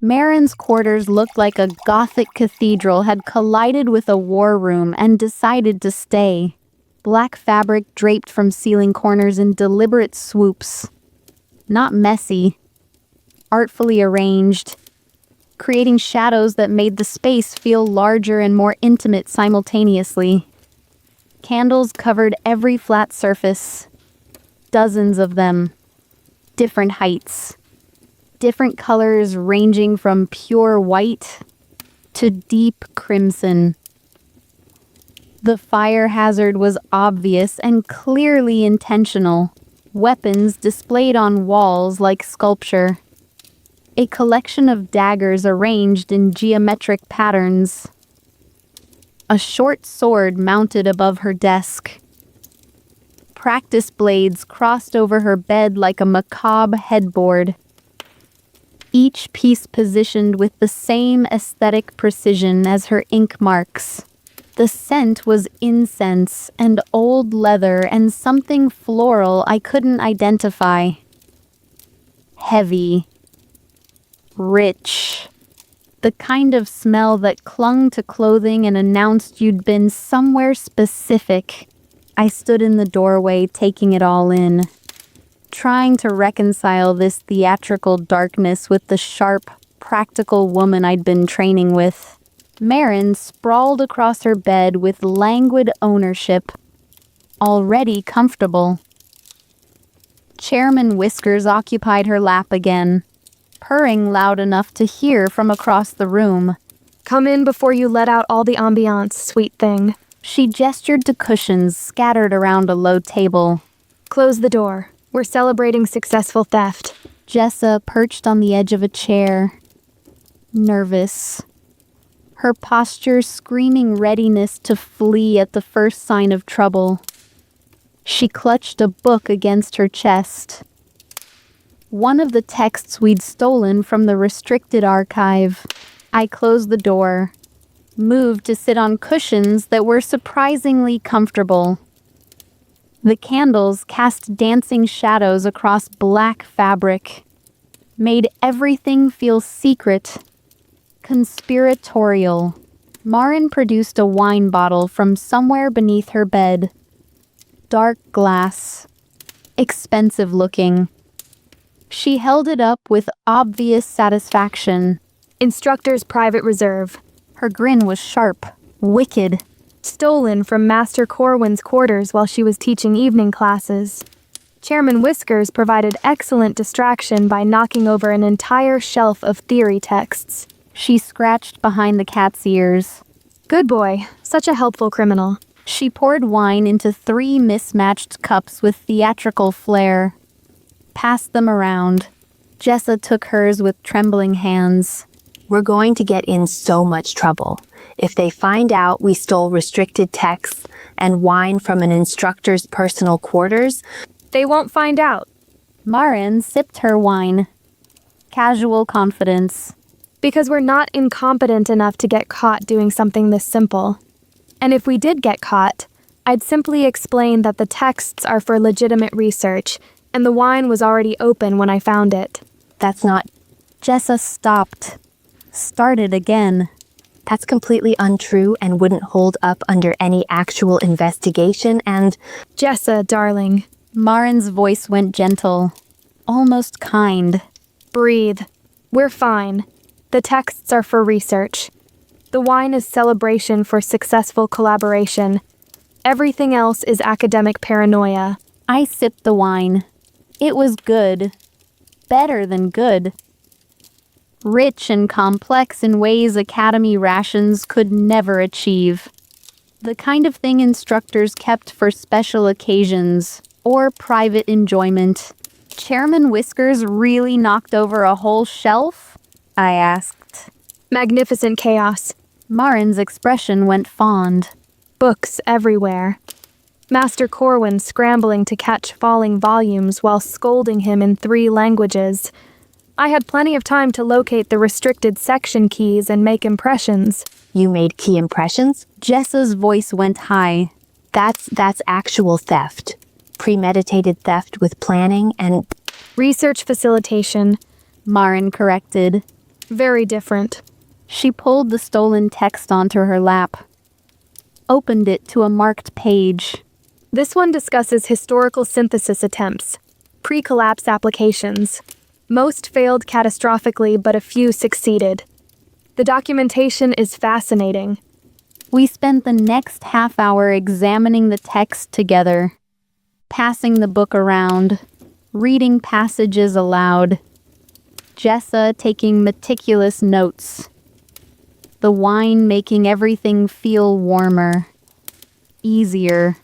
Marin's quarters looked like a Gothic cathedral had collided with a war room and decided to stay. Black fabric draped from ceiling corners in deliberate swoops. Not messy. Artfully arranged, creating shadows that made the space feel larger and more intimate simultaneously. Candles covered every flat surface. Dozens of them. Different heights. Different colors ranging from pure white to deep crimson. The fire hazard was obvious and clearly intentional. Weapons displayed on walls like sculpture. A collection of daggers arranged in geometric patterns. A short sword mounted above her desk. Practice blades crossed over her bed like a macabre headboard. Each piece positioned with the same aesthetic precision as her ink marks. The scent was incense and old leather and something floral I couldn't identify. Heavy. Rich. The kind of smell that clung to clothing and announced you'd been somewhere specific. I stood in the doorway, taking it all in, trying to reconcile this theatrical darkness with the sharp, practical woman I'd been training with. Marin sprawled across her bed with languid ownership, already comfortable. Chairman Whiskers occupied her lap again, purring loud enough to hear from across the room. Come in before you let out all the ambiance, sweet thing. She gestured to cushions scattered around a low table. Close the door. We're celebrating successful theft. Jessa perched on the edge of a chair, nervous. Her posture screaming readiness to flee at the first sign of trouble. She clutched a book against her chest. One of the texts we'd stolen from the restricted archive. I closed the door, moved to sit on cushions that were surprisingly comfortable. The candles cast dancing shadows across black fabric, made everything feel secret, conspiratorial. Marin produced a wine bottle from somewhere beneath her bed. Dark glass, expensive looking. She held it up with obvious satisfaction. Instructor's private reserve. Her grin was sharp, wicked. Stolen from Master Corwin's quarters while she was teaching evening classes. Chairman Whiskers provided excellent distraction by knocking over an entire shelf of theory texts. She scratched behind the cat's ears. Good boy, such a helpful criminal. She poured wine into 3 mismatched cups with theatrical flair. Passed them around. Jessa took hers with trembling hands. We're going to get in so much trouble. If they find out we stole restricted texts and wine from an instructor's personal quarters, they won't find out. Marin sipped her wine. Casual confidence. Because we're not incompetent enough to get caught doing something this simple. And if we did get caught, I'd simply explain that the texts are for legitimate research, and the wine was already open when I found it. That's not... Jessa stopped. Started again. That's completely untrue and wouldn't hold up under any actual investigation and... Jessa, darling. Marin's voice went gentle, almost kind. Breathe. We're fine. The texts are for research. The wine is celebration for successful collaboration. Everything else is academic paranoia. I sipped the wine. It was good. Better than good. Rich and complex in ways academy rations could never achieve. The kind of thing instructors kept for special occasions or private enjoyment. Chairman Whiskers really knocked over a whole shelf? I asked. Magnificent chaos. Marin's expression went fond. Books everywhere. Master Corwin scrambling to catch falling volumes while scolding him in 3 languages. I had plenty of time to locate the restricted section keys and make impressions. You made key impressions? Jessa's voice went high. That's actual theft. Premeditated theft with planning and... Research facilitation. Marin corrected. Very different. She pulled the stolen text onto her lap, opened it to a marked page. This one discusses historical synthesis attempts, pre-collapse applications. Most failed catastrophically, but a few succeeded. The documentation is fascinating. We spent the next half hour examining the text together, passing the book around, reading passages aloud, Jessa taking meticulous notes, the wine making everything feel warmer, easier,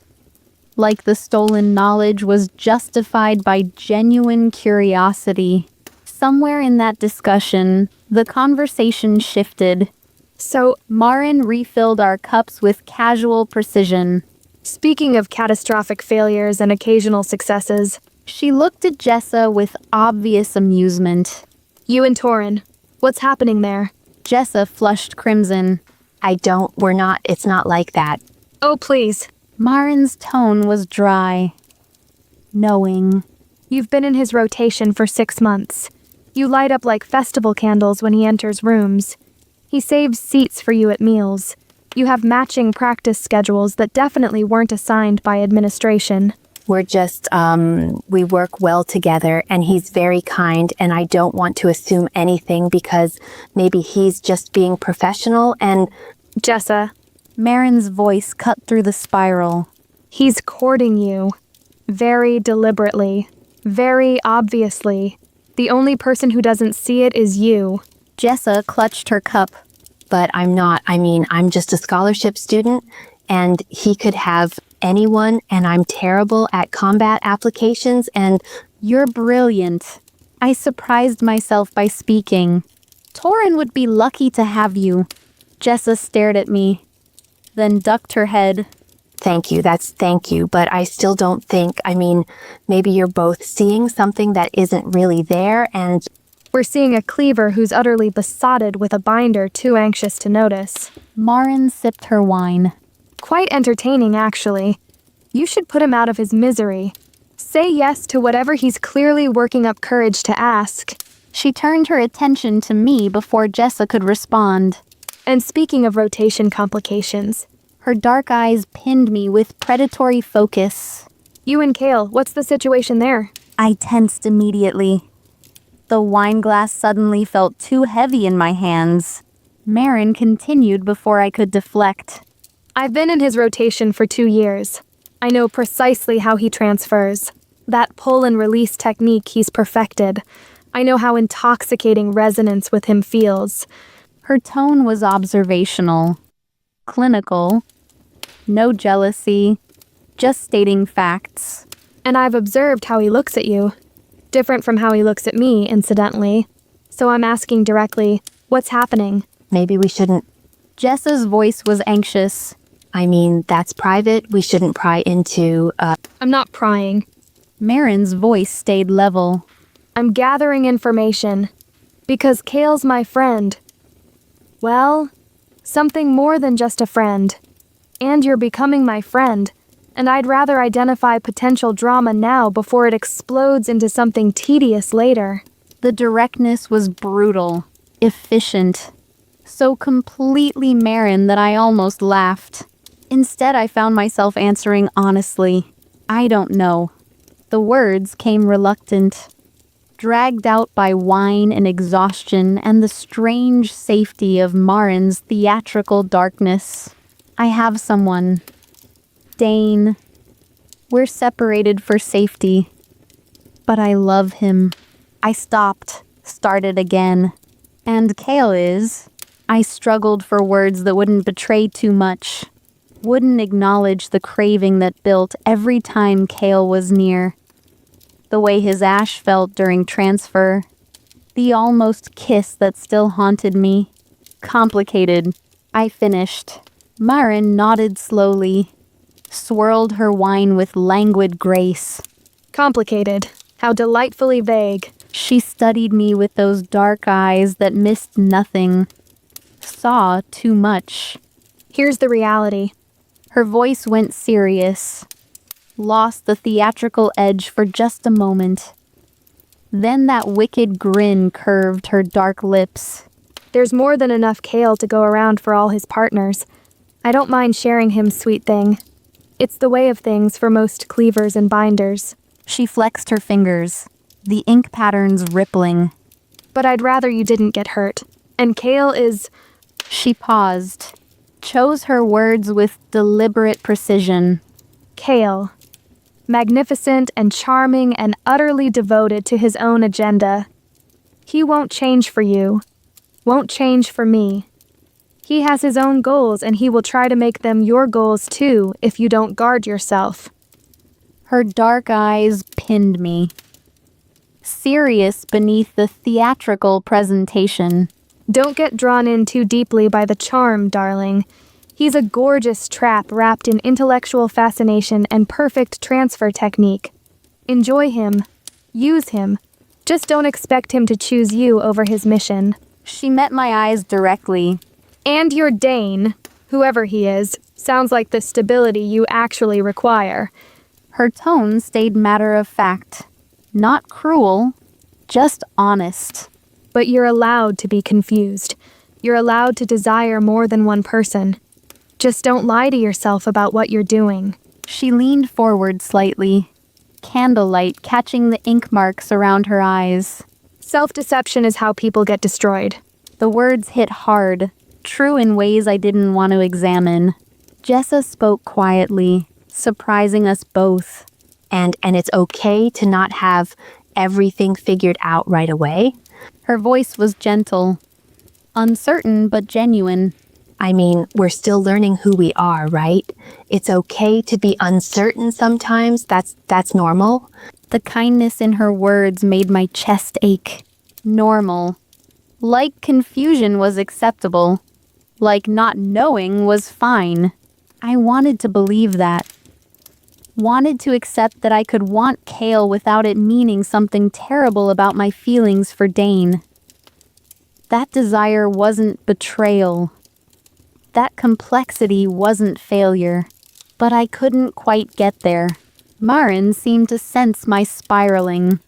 like the stolen knowledge was justified by genuine curiosity. Somewhere in that discussion, the conversation shifted. So, Marin refilled our cups with casual precision. speaking of catastrophic failures and occasional successes, She looked at Jessa with obvious amusement. you and Torin, what's happening there? Jessa flushed crimson. It's not like that. Oh, please. Marin's tone was dry, knowing. You've been in his rotation for 6 months. You light up like festival candles when he enters rooms. He saves seats for you at meals. You have matching practice schedules that definitely weren't assigned by administration. We're just, we work well together, and he's very kind, and I don't want to assume anything because maybe he's just being professional and... Jessa, Marin's voice cut through the spiral. he's courting you. Very deliberately. Very obviously. The only person who doesn't see it is you. Jessa clutched her cup. But I'm not. I mean, I'm just a scholarship student, and he could have anyone, and I'm terrible at combat applications, and You're brilliant. I surprised myself by speaking. Torin would be lucky to have you. Jessa stared at me, then ducked her head. thank you, but I still don't think, I mean, maybe you're both seeing something that isn't really there, and We're seeing a cleaver who's utterly besotted with a binder too anxious to notice. Marin sipped her wine. Quite entertaining, actually. You should put him out of his misery. Say yes to whatever he's clearly working up courage to ask. She turned her attention to me before Jessa could respond. And speaking of rotation complications, Her dark eyes pinned me with predatory focus. you and Kale, what's the situation there? I tensed immediately. The wine glass suddenly felt too heavy in my hands. Marin continued before I could deflect. I've been in his rotation for 2 years. I know precisely how he transfers. That pull and release technique he's perfected. I know how intoxicating resonance with him feels. Her tone was observational, clinical, no jealousy, just stating facts. And I've observed how he looks at you. Different from how he looks at me, incidentally. So I'm asking directly, what's happening? maybe we shouldn't, Jessa's voice was anxious. I mean, that's private. We shouldn't pry into, I'm not prying. Marin's voice stayed level. I'm gathering information. Because Kale's my friend. Well, something more than just a friend. And you're becoming my friend. And I'd rather identify potential drama now before it explodes into something tedious later. The directness was brutal, efficient, so completely Marin that I almost laughed. Instead, I found myself answering honestly. I don't know. The words came reluctant, dragged out by wine and exhaustion and the strange safety of Marin's theatrical darkness. I have someone. Dane. We're separated for safety. But I love him. I stopped, started again. And Kale is. I struggled for words that wouldn't betray too much. Wouldn't acknowledge the craving that built every time Kale was near. The way his ash felt during transfer. The almost kiss that still haunted me. Complicated. I finished. Marin nodded slowly, swirled her wine with languid grace. Complicated. How delightfully vague. She studied me with those dark eyes that missed nothing, saw too much. Here's the reality. Her voice went serious, lost the theatrical edge for just a moment. Then that wicked grin curved her dark lips. There's more than enough kale to go around for all his partners. I don't mind sharing him, sweet thing. It's the way of things for most cleavers and binders. She flexed her fingers, the ink patterns rippling. But I'd rather you didn't get hurt. And kale is... She paused, chose her words with deliberate precision. Kale. Magnificent and charming and utterly devoted to his own agenda. He won't change for you. Won't change for me. He has his own goals and he will try to make them your goals too if you don't guard yourself. Her dark eyes pinned me, serious beneath the theatrical presentation. Don't get drawn in too deeply by the charm, darling. He's a gorgeous trap wrapped in intellectual fascination and perfect transfer technique. Enjoy him. Use him. Just don't expect him to choose you over his mission. She met my eyes directly. And your Dane, whoever he is, sounds like the stability you actually require. Her tone stayed matter-of-fact. Not cruel, just honest. But you're allowed to be confused. You're allowed to desire more than one person. Just don't lie to yourself about what you're doing. She leaned forward slightly, candlelight catching the ink marks around her eyes. Self-deception is how people get destroyed. The words hit hard, true in ways I didn't want to examine. Jessa spoke quietly, surprising us both. And it's okay to not have everything figured out right away. Her voice was gentle, uncertain but genuine. I mean, we're still learning who we are, right? It's okay to be uncertain sometimes. That's normal. The kindness in her words made my chest ache. Normal. Like confusion was acceptable. Like not knowing was fine. I wanted to believe that. Wanted to accept that I could want kale without it meaning something terrible about my feelings for Dane. That desire wasn't betrayal. That complexity wasn't failure. But I couldn't quite get there. Marin seemed to sense my spiraling.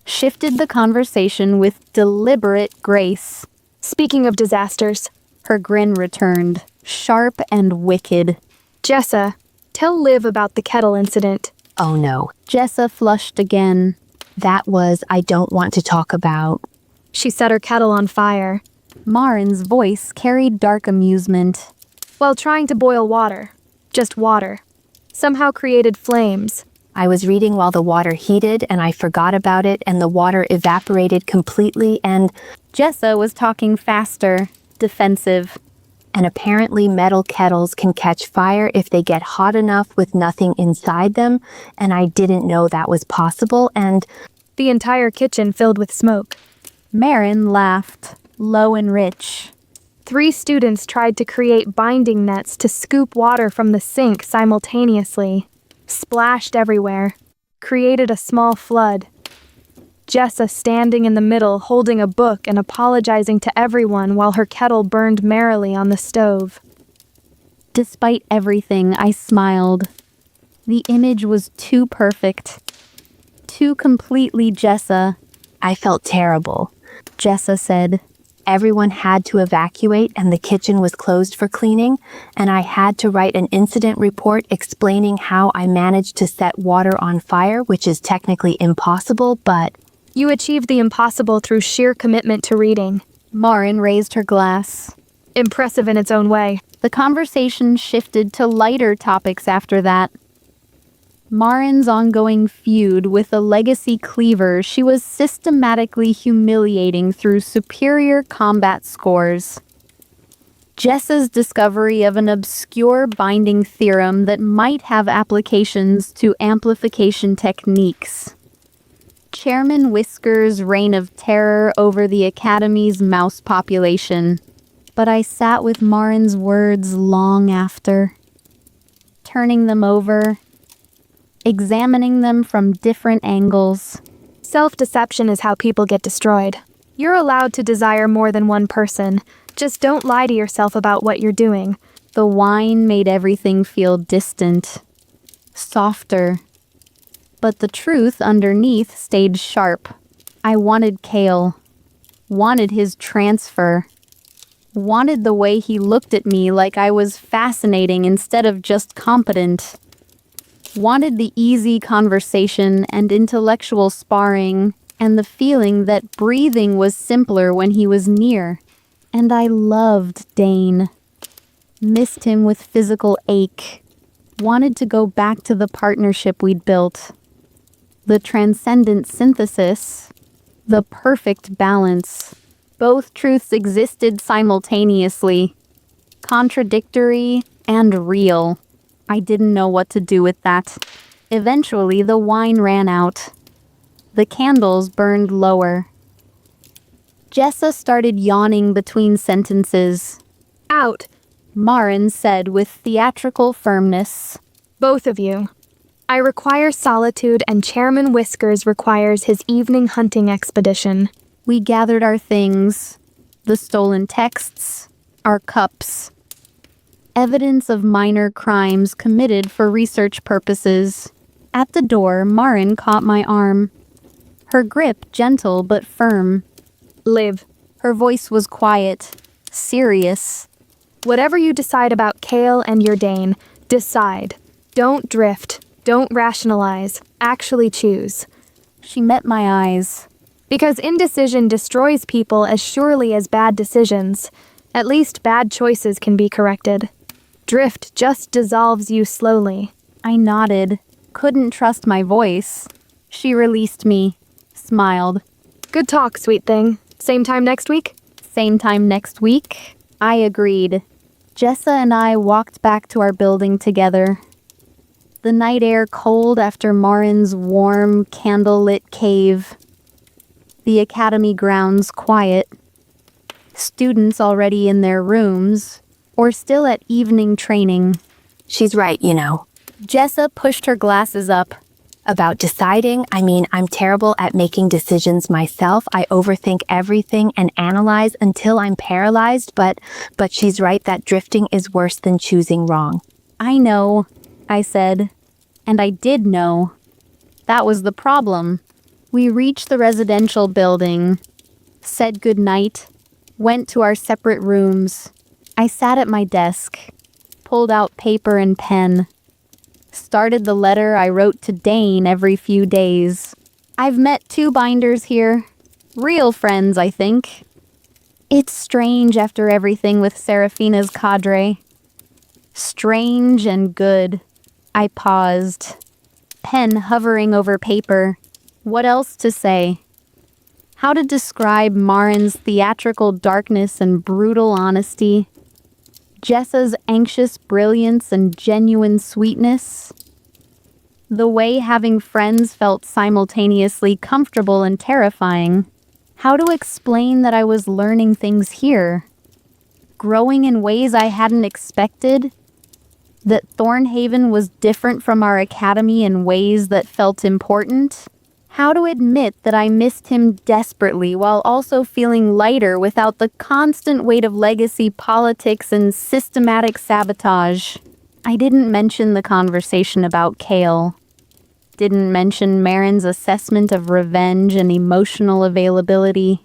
Shifted the conversation with deliberate grace. Speaking of disasters, her grin returned, sharp and wicked. Jessa, tell Liv about the kettle incident. Oh no. Jessa flushed again. That was I don't want to talk about. She set her kettle on fire. Marin's voice carried dark amusement. While trying to boil water. Just water. Somehow created flames. I was reading while the water heated and I forgot about it and the water evaporated completely and... Jessa was talking faster, defensive. And apparently metal kettles can catch fire if they get hot enough with nothing inside them, and I didn't know that was possible, and... The entire kitchen filled with smoke. Marin laughed, low and rich. 3 students tried to create binding nets to scoop water from the sink simultaneously. Splashed everywhere. Created a small flood. Jessa standing in the middle holding a book and apologizing to everyone while her kettle burned merrily on the stove. Despite everything, I smiled. The image was too perfect. Too completely Jessa. I felt terrible. Jessa said. Everyone had to evacuate and the kitchen was closed for cleaning, and I had to write an incident report explaining how I managed to set water on fire, which is technically impossible, but... You achieved the impossible through sheer commitment to reading. Marin raised her glass. Impressive in its own way. The conversation shifted to lighter topics after that. Marin's ongoing feud with a legacy cleaver she was systematically humiliating through superior combat scores. Jessa's discovery of an obscure binding theorem that might have applications to amplification techniques. Chairman Whisker's reign of terror over the Academy's mouse population. But I sat with Marin's words long after, turning them over, examining them from different angles. Self-deception is how people get destroyed. You're allowed to desire more than one person. Just don't lie to yourself about what you're doing. The wine made everything feel distant, softer. But the truth underneath stayed sharp. I wanted Kale. Wanted his transfer. Wanted the way he looked at me like I was fascinating instead of just competent. Wanted the easy conversation and intellectual sparring and the feeling that breathing was simpler when he was near. And I loved Dane. Missed him with physical ache. Wanted to go back to the partnership we'd built. The transcendent synthesis. The perfect balance. Both truths existed simultaneously. Contradictory and real. I didn't know what to do with that. Eventually, the wine ran out. The candles burned lower. Jessa started yawning between sentences. Out, Marin said with theatrical firmness. both of you. I require solitude and Chairman Whiskers requires his evening hunting expedition. We gathered our things, the stolen texts, our cups. Evidence of minor crimes committed for research purposes. At the door, Marin caught my arm. Her grip gentle but firm. Liv, Her voice was quiet, serious. whatever you decide about Kale and your Dane, decide. Don't drift. Don't rationalize. Actually choose. She met my eyes. Because indecision destroys people as surely as bad decisions. At least bad choices can be corrected. Drift just dissolves you slowly. I nodded, couldn't trust my voice. She released me, smiled. Good talk, sweet thing. Same time next week? Same time next week? I agreed. Jessa and I walked back to our building together. The night air cold after Marin's warm, candle-lit cave. The academy grounds quiet. Students already in their rooms, or still at evening training. She's right, you know. Jessa pushed her glasses up. About deciding, I'm terrible at making decisions myself. I overthink everything and analyze until I'm paralyzed, but she's right that drifting is worse than choosing wrong. I know, I said. And I did know. That was the problem. We reached the residential building, said goodnight, went to our separate rooms. I sat at my desk, pulled out paper and pen, started the letter I wrote to Dane every few days. I've met 2 binders here. Real friends, I think. It's strange after everything with Seraphina's cadre. Strange and good. I paused, pen hovering over paper. What else to say? How to describe Marin's theatrical darkness and brutal honesty? Jessa's anxious brilliance and genuine sweetness? The way having friends felt simultaneously comfortable and terrifying. How to explain that I was learning things here? Growing in ways I hadn't expected? That Thornhaven was different from our academy in ways that felt important? How to admit that I missed him desperately while also feeling lighter without the constant weight of legacy politics and systematic sabotage? I didn't mention the conversation about Kale. Didn't mention Marin's assessment of revenge and emotional availability.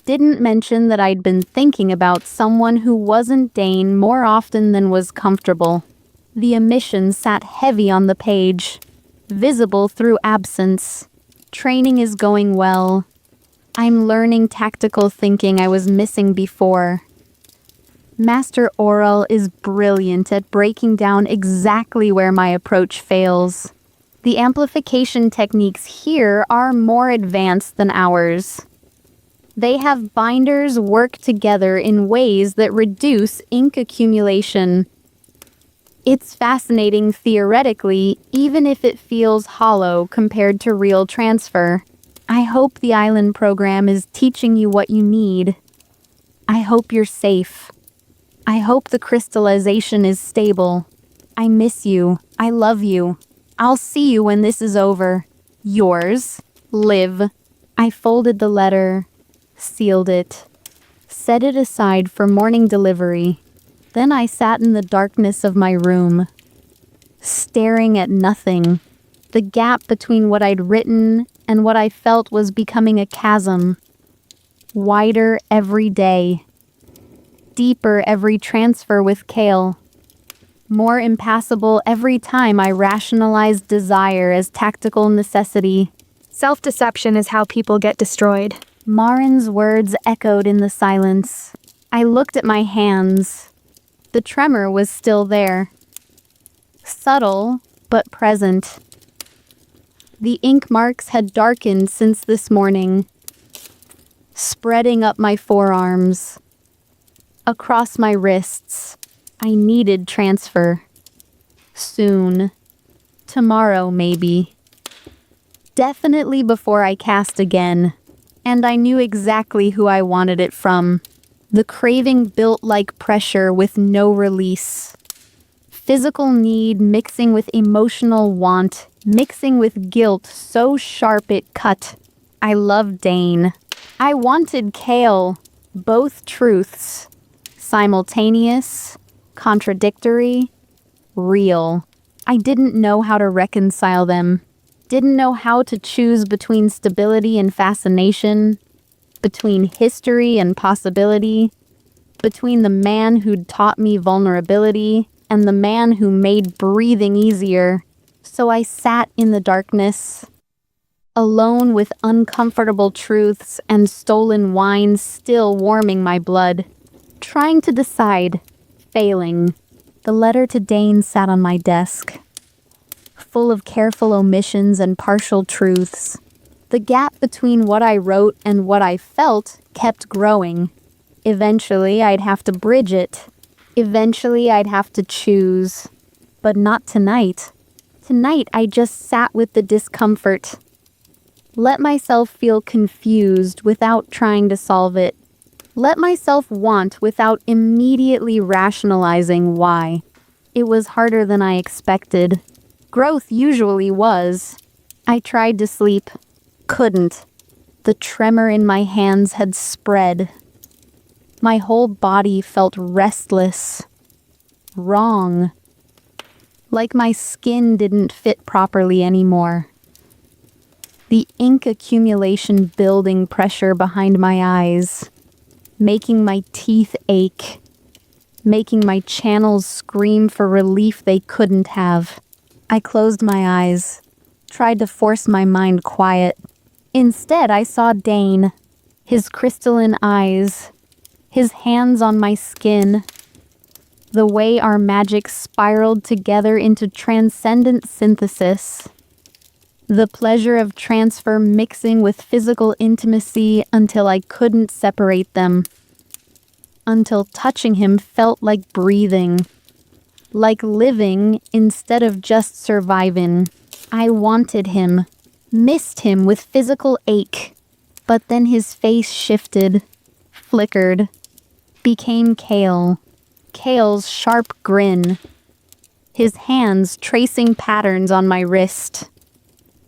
Didn't mention that I'd been thinking about someone who wasn't Dane more often than was comfortable. The omission sat heavy on the page, visible through absence. Training is going well. I'm learning tactical thinking I was missing before. Master Oral is brilliant at breaking down exactly where my approach fails. The amplification techniques here are more advanced than ours. They have binders work together in ways that reduce ink accumulation. It's fascinating theoretically, even if it feels hollow compared to real transfer. I hope the island program is teaching you what you need. I hope you're safe. I hope the crystallization is stable. I miss you. I love you. I'll see you when this is over. Yours, Liv. I folded the letter, sealed it, set it aside for morning delivery. Then I sat in the darkness of my room, staring at nothing. The gap between what I'd written and what I felt was becoming a chasm, wider every day. deeper every transfer with Kale. More impassable every time I rationalized desire as tactical necessity. Self-deception is how people get destroyed. Marin's words echoed in the silence. I looked at my hands. The tremor was still there. Subtle, but present. The ink marks had darkened since this morning, spreading up my forearms, across my wrists. I needed transfer. Soon. Tomorrow, maybe. Definitely before I cast again. And I knew exactly who I wanted it from. The craving built like pressure with no release. Physical need mixing with emotional want, mixing with guilt so sharp it cut. I loved Dane. I wanted Kale. Both truths. Simultaneous, contradictory, real. I didn't know how to reconcile them. Didn't know how to choose between stability and fascination, between history and possibility, between the man who'd taught me vulnerability and the man who made breathing easier. So I sat in the darkness, alone with uncomfortable truths and stolen wine still warming my blood, trying to decide, failing. The letter to Dane sat on my desk, full of careful omissions and partial truths. The gap between what I wrote and what I felt kept growing. Eventually, I'd have to bridge it. Eventually, I'd have to choose. But not tonight. Tonight, I just sat with the discomfort. Let myself feel confused without trying to solve it. Let myself want without immediately rationalizing why. It was harder than I expected. Growth usually was. I tried to sleep. Couldn't. The tremor in my hands had spread. My whole body felt restless. Wrong. Like my skin didn't fit properly anymore. The ink accumulation building pressure behind my eyes, making my teeth ache, making my channels scream for relief they couldn't have. I closed my eyes, tried to force my mind quiet. Instead, I saw Dane, his crystalline eyes, his hands on my skin, the way our magic spiraled together into transcendent synthesis. The pleasure of transfer mixing with physical intimacy until I couldn't separate them. Until touching him felt like breathing. Like living instead of just surviving. I wanted him. Missed him with physical ache. But then his face shifted. Flickered. Became Kale. Kale's sharp grin. His hands tracing patterns on my wrist.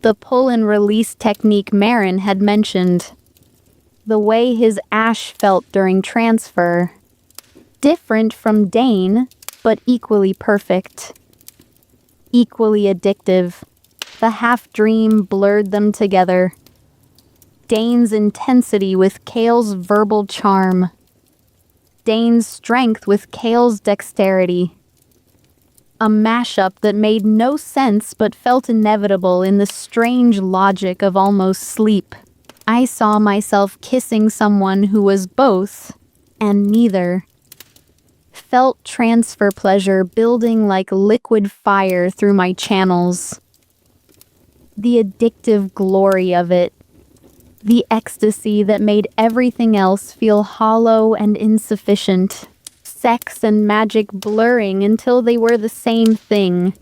The pull and release technique Marin had mentioned. The way his ash felt during transfer. Different from Dane, but equally perfect. Equally addictive. The half-dream blurred them together. Dane's intensity with Kale's verbal charm. Dane's strength with Kale's dexterity. A mashup that made no sense but felt inevitable in the strange logic of almost sleep. I saw myself kissing someone who was both, and neither. Felt transfer pleasure building like liquid fire through my channels. The addictive glory of it. The ecstasy that made everything else feel hollow and insufficient. Sex and magic blurring until they were the same thing.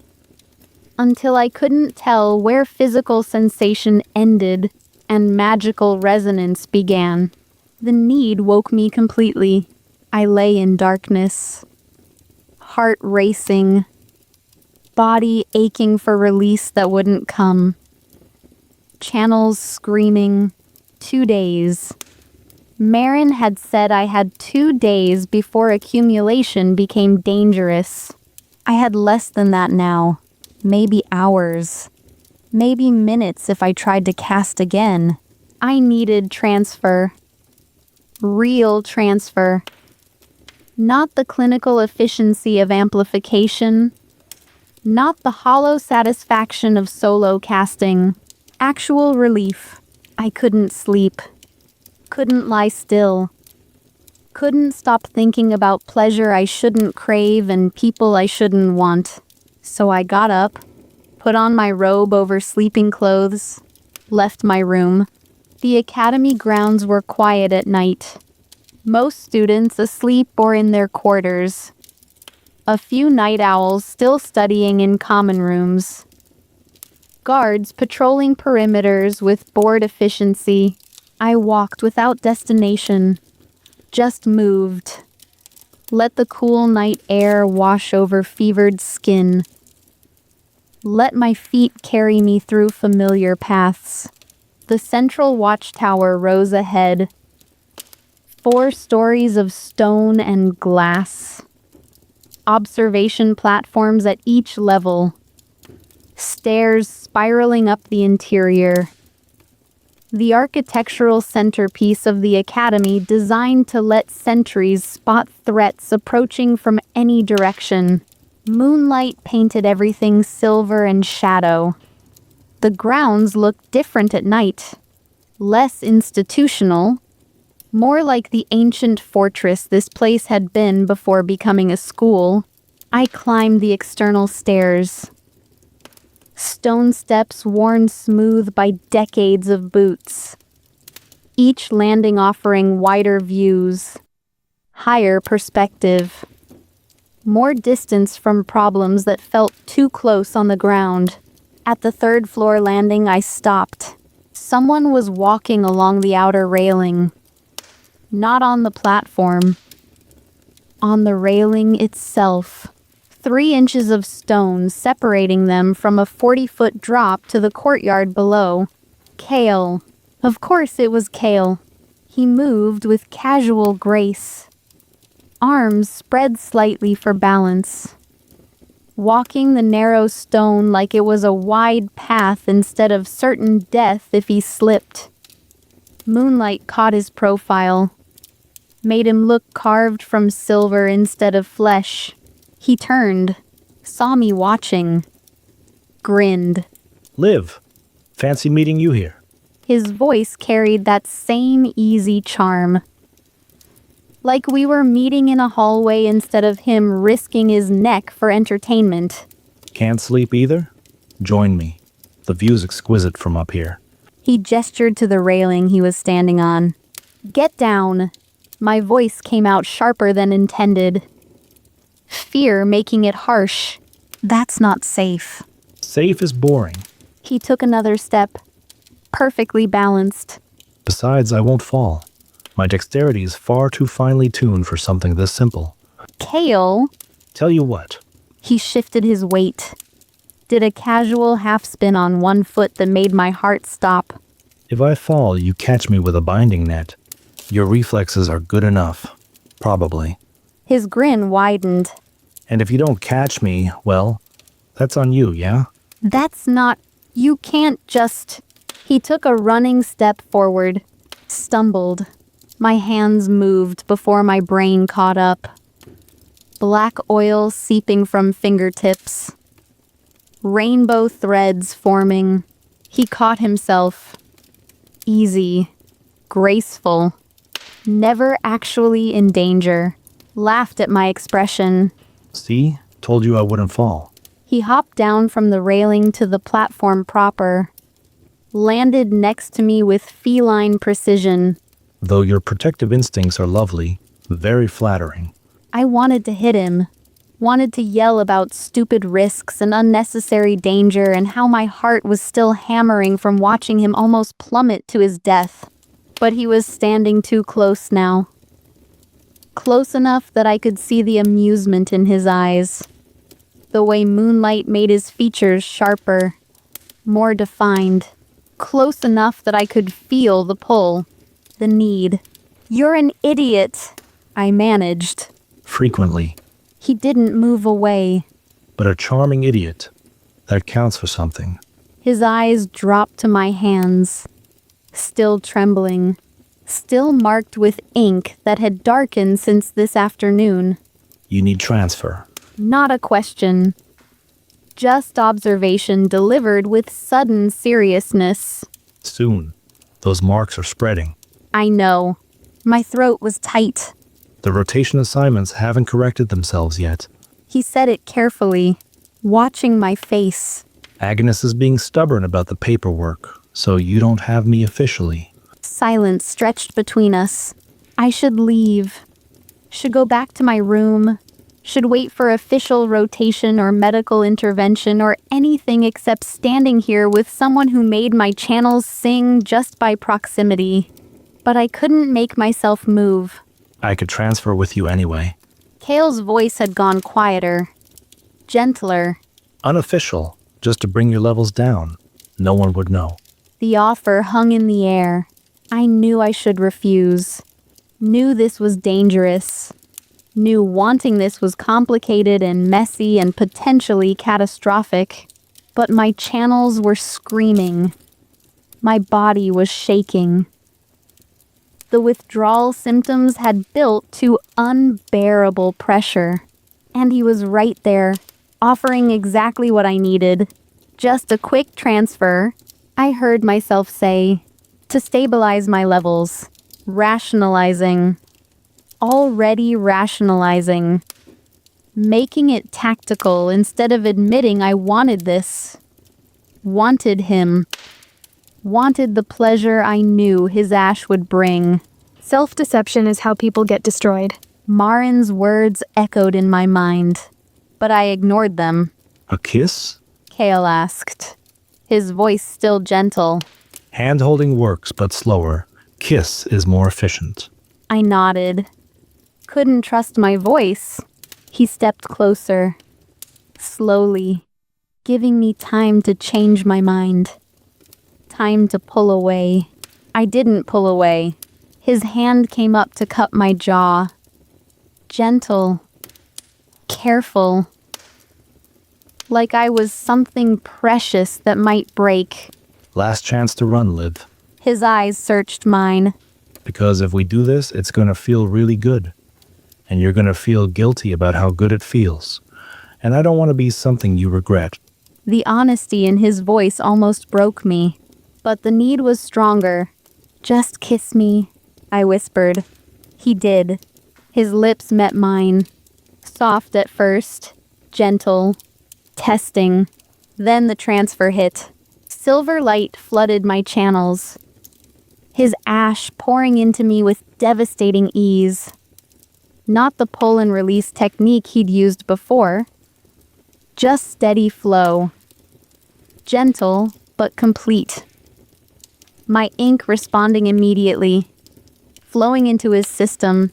Until I couldn't tell where physical sensation ended and magical resonance began. The need woke me completely. I lay in darkness. Heart racing. Body aching for release that wouldn't come. Channels screaming. 2 days. Marin had said I had 2 days before accumulation became dangerous. I had less than that now. Maybe hours. Maybe minutes if I tried to cast again. I needed transfer. Real transfer. Not the clinical efficiency of amplification, not the hollow satisfaction of solo casting. Actual relief. I couldn't sleep. Couldn't lie still. Couldn't stop thinking about pleasure I shouldn't crave and people I shouldn't want. So I got up, put on my robe over sleeping clothes, left my room. The academy grounds were quiet at night. Most students asleep or in their quarters. A few night owls still studying in common rooms. Guards patrolling perimeters with bored efficiency. I walked without destination. Just moved. Let the cool night air wash over fevered skin. Let my feet carry me through familiar paths. The central watchtower rose ahead. 4 stories of stone and glass. Observation platforms at each level. Stairs spiraling up the interior. The architectural centerpiece of the academy designed to let sentries spot threats approaching from any direction. Moonlight painted everything silver and shadow. The grounds looked different at night. Less institutional. More like the ancient fortress this place had been before becoming a school. I climbed the external stairs. Stone steps worn smooth by decades of boots. Each landing offering wider views, higher perspective, more distance from problems that felt too close on the ground. At the 3rd floor landing, I stopped. Someone was walking along the outer railing. Not on the platform. On the railing itself. 3 inches of stone separating them from a 40-foot drop to the courtyard below. Kale. Of course it was Kale. He moved with casual grace. Arms spread slightly for balance. Walking the narrow stone like it was a wide path instead of certain death if he slipped. Moonlight caught his profile. Made him look carved from silver instead of flesh. He turned, saw me watching, grinned. Liv, fancy meeting you here. His voice carried that same easy charm. Like we were meeting in a hallway instead of him risking his neck for entertainment. Can't sleep either? Join me. The view's exquisite from up here. He gestured to the railing he was standing on. Get down. My voice came out sharper than intended. Fear making it harsh. That's not safe. Safe is boring. He took another step. Perfectly balanced. Besides, I won't fall. My dexterity is far too finely tuned for something this simple. Kale. Tell you what. He shifted his weight. Did a casual half spin on one foot that made my heart stop. If I fall, you catch me with a binding net. Your reflexes are good enough. Probably. His grin widened. And if you don't catch me, well, that's on you, yeah? That's not... You can't just... He took a running step forward. Stumbled. My hands moved before my brain caught up. Black oil seeping from fingertips. Rainbow threads forming. He caught himself. Easy. Graceful. Never actually in danger. Laughed at my expression. See? Told you I wouldn't fall. He hopped down from the railing to the platform proper. Landed next to me with feline precision. Though your protective instincts are lovely, very flattering. I wanted to hit him. Wanted to yell about stupid risks and unnecessary danger and how my heart was still hammering from watching him almost plummet to his death. But he was standing too close now. Close enough that I could see the amusement in his eyes. The way moonlight made his features sharper, more defined. Close enough that I could feel the pull, the need. You're an idiot, I managed. Frequently. He didn't move away. But a charming idiot. That counts for something. His eyes dropped to my hands. Still trembling. still marked with ink that had darkened since this afternoon. You need transfer. Not a question. Just observation delivered with sudden seriousness. Soon. Those marks are spreading. I know. My throat was tight. The rotation assignments haven't corrected themselves yet. He said it carefully, watching my face. Agnes is being stubborn about the paperwork, so you don't have me officially. Silence stretched between us. I should leave. Should go back to my room. Should wait for official rotation or medical intervention or anything except standing here with someone who made my channels sing just by proximity. But I couldn't make myself move. I could transfer with you anyway. Kale's voice had gone quieter, gentler. Unofficial, just to bring your levels down. No one would know. The offer hung in the air. I knew I should refuse. Knew this was dangerous. Knew wanting this was complicated and messy and potentially catastrophic. But my channels were screaming. My body was shaking. The withdrawal symptoms had built to unbearable pressure. And he was right there, offering exactly what I needed. Just a quick transfer, I heard myself say, to stabilize my levels. Rationalizing. Already rationalizing. Making it tactical instead of admitting I wanted this. Wanted him. Wanted the pleasure I knew his ash would bring. Self-deception is how people get destroyed. Marin's words echoed in my mind, but I ignored them. A kiss? Kale asked, his voice still gentle. Hand-holding works, but slower. Kiss is more efficient. I nodded. Couldn't trust my voice. He stepped closer, slowly, giving me time to change my mind. Time to pull away. I didn't pull away. His hand came up to cup my jaw. Gentle. Careful. Like I was something precious that might break. Last chance to run, Liv. His eyes searched mine. Because if we do this, it's going to feel really good. And you're going to feel guilty about how good it feels. And I don't want to be something you regret. The honesty in his voice almost broke me. But the need was stronger. Just kiss me, I whispered. He did. His lips met mine. Soft at first. Gentle. Testing. Then the transfer hit. Silver light flooded my channels. His ash pouring into me with devastating ease. Not the pull and release technique he'd used before. Just steady flow. Gentle, but complete. My ink responding immediately. Flowing into his system.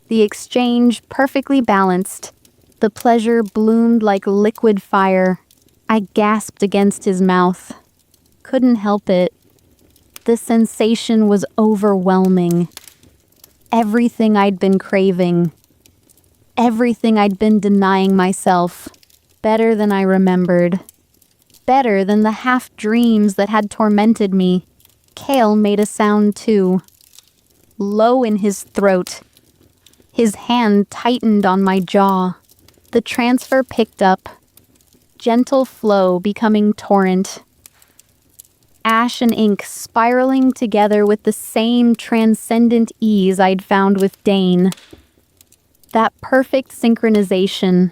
The exchange perfectly balanced. The pleasure bloomed like liquid fire. I gasped against his mouth. Couldn't help it. The sensation was overwhelming. Everything I'd been craving. Everything I'd been denying myself. Better than I remembered. Better than the half-dreams that had tormented me. Kale made a sound too. Low in his throat. His hand tightened on my jaw. The transfer picked up. Gentle flow becoming torrent. Ash and ink spiraling together with the same transcendent ease I'd found with Dane. That perfect synchronization.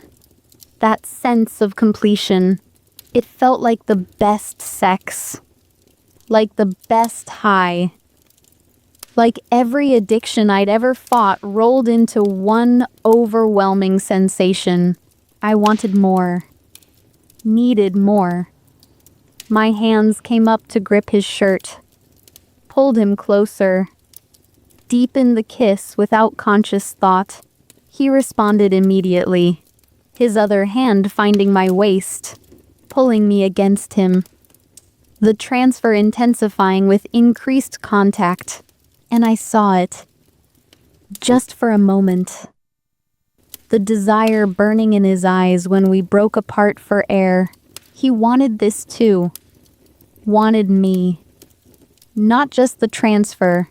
That sense of completion. It felt like the best sex. Like the best high. Like every addiction I'd ever fought rolled into one overwhelming sensation. I wanted more. Needed more. My hands came up to grip his shirt. Pulled him closer. Deepened the kiss without conscious thought. He responded immediately. His other hand finding my waist. Pulling me against him. The transfer intensifying with increased contact. And I saw it. Just for a moment. The desire burning in his eyes when we broke apart for air. He wanted this too. Wanted me. Not just the transfer.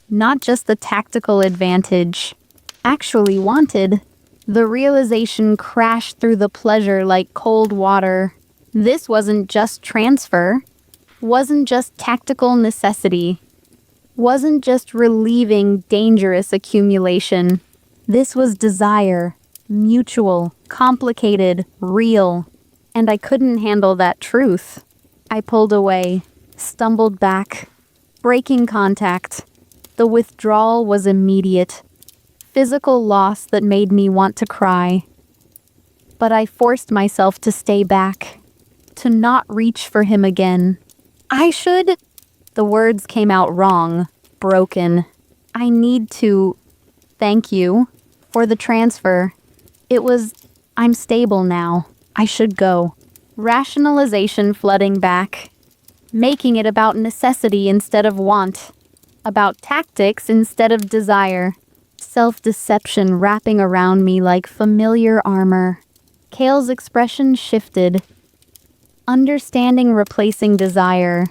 Not just the tactical advantage. Actually wanted. The realization crashed through the pleasure like cold water. This wasn't just transfer. Wasn't just tactical necessity. Wasn't just relieving dangerous accumulation. This was desire. Mutual, complicated, real. And I couldn't handle that truth. I pulled away, stumbled back, breaking contact. The withdrawal was immediate. Physical loss that made me want to cry. But I forced myself to stay back, to not reach for him again. I should... The words came out wrong, broken. I need to... Thank you for the transfer. It was... I'm stable now. I should go. Rationalization flooding back. Making it about necessity instead of want. About tactics instead of desire. Self-deception wrapping around me like familiar armor. Kale's expression shifted. Understanding replacing desire.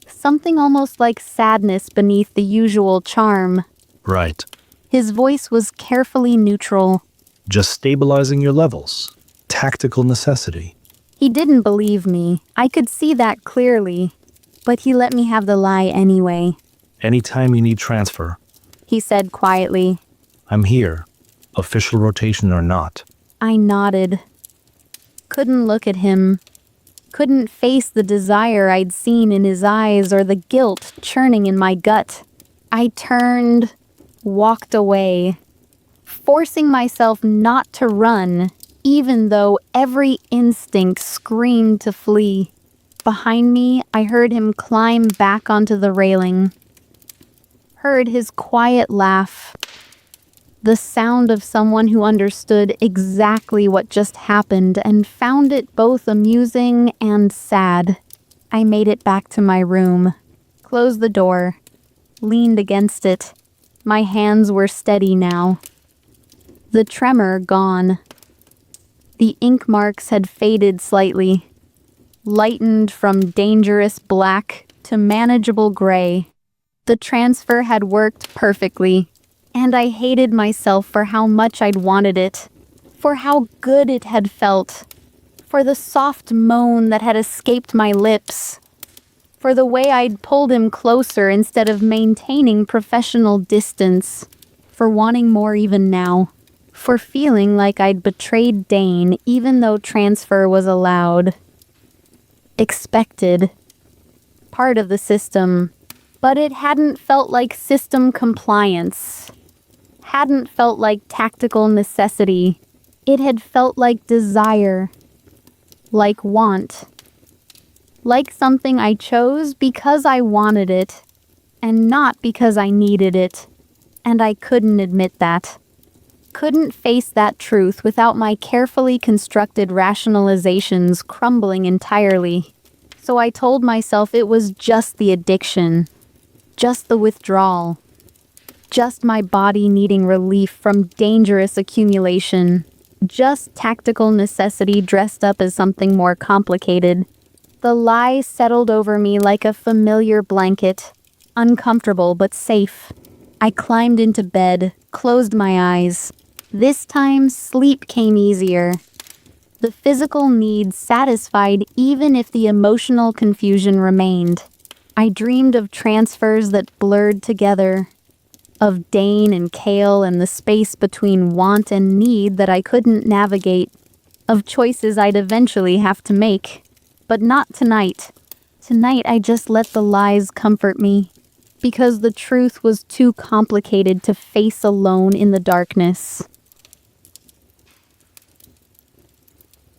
Something almost like sadness beneath the usual charm. Right. His voice was carefully neutral. Just stabilizing your levels. Tactical necessity. He didn't believe me. I could see that clearly. But he let me have the lie anyway. Anytime you need transfer. He said quietly. I'm here. Official rotation or not. I nodded. Couldn't look at him. Couldn't face the desire I'd seen in his eyes or the guilt churning in my gut. I turned, walked away, forcing myself not to run, even though every instinct screamed to flee. Behind me, I heard him climb back onto the railing. Heard his quiet laugh. The sound of someone who understood exactly what just happened and found it both amusing and sad. I made it back to my room, closed the door, leaned against it. My hands were steady now. The tremor gone. The ink marks had faded slightly, lightened from dangerous black to manageable gray. The transfer had worked perfectly. And I hated myself for how much I'd wanted it, for how good it had felt, for the soft moan that had escaped my lips, for the way I'd pulled him closer instead of maintaining professional distance, for wanting more even now, for feeling like I'd betrayed Dane even though transfer was allowed. Expected. Part of the system. But it hadn't felt like system compliance. Hadn't felt like tactical necessity. It had felt like desire. Like want. Like something I chose because I wanted it, and not because I needed it. And I couldn't admit that. Couldn't face that truth without my carefully constructed rationalizations crumbling entirely. So I told myself it was just the addiction. Just the withdrawal. Just my body needing relief from dangerous accumulation. Just tactical necessity dressed up as something more complicated. The lie settled over me like a familiar blanket. Uncomfortable but safe. I climbed into bed, closed my eyes. This time, sleep came easier. The physical needs satisfied even if the emotional confusion remained. I dreamed of transfers that blurred together. Of Dane and Kale and the space between want and need that I couldn't navigate. Of choices I'd eventually have to make. But not tonight. Tonight I just let the lies comfort me. Because the truth was too complicated to face alone in the darkness.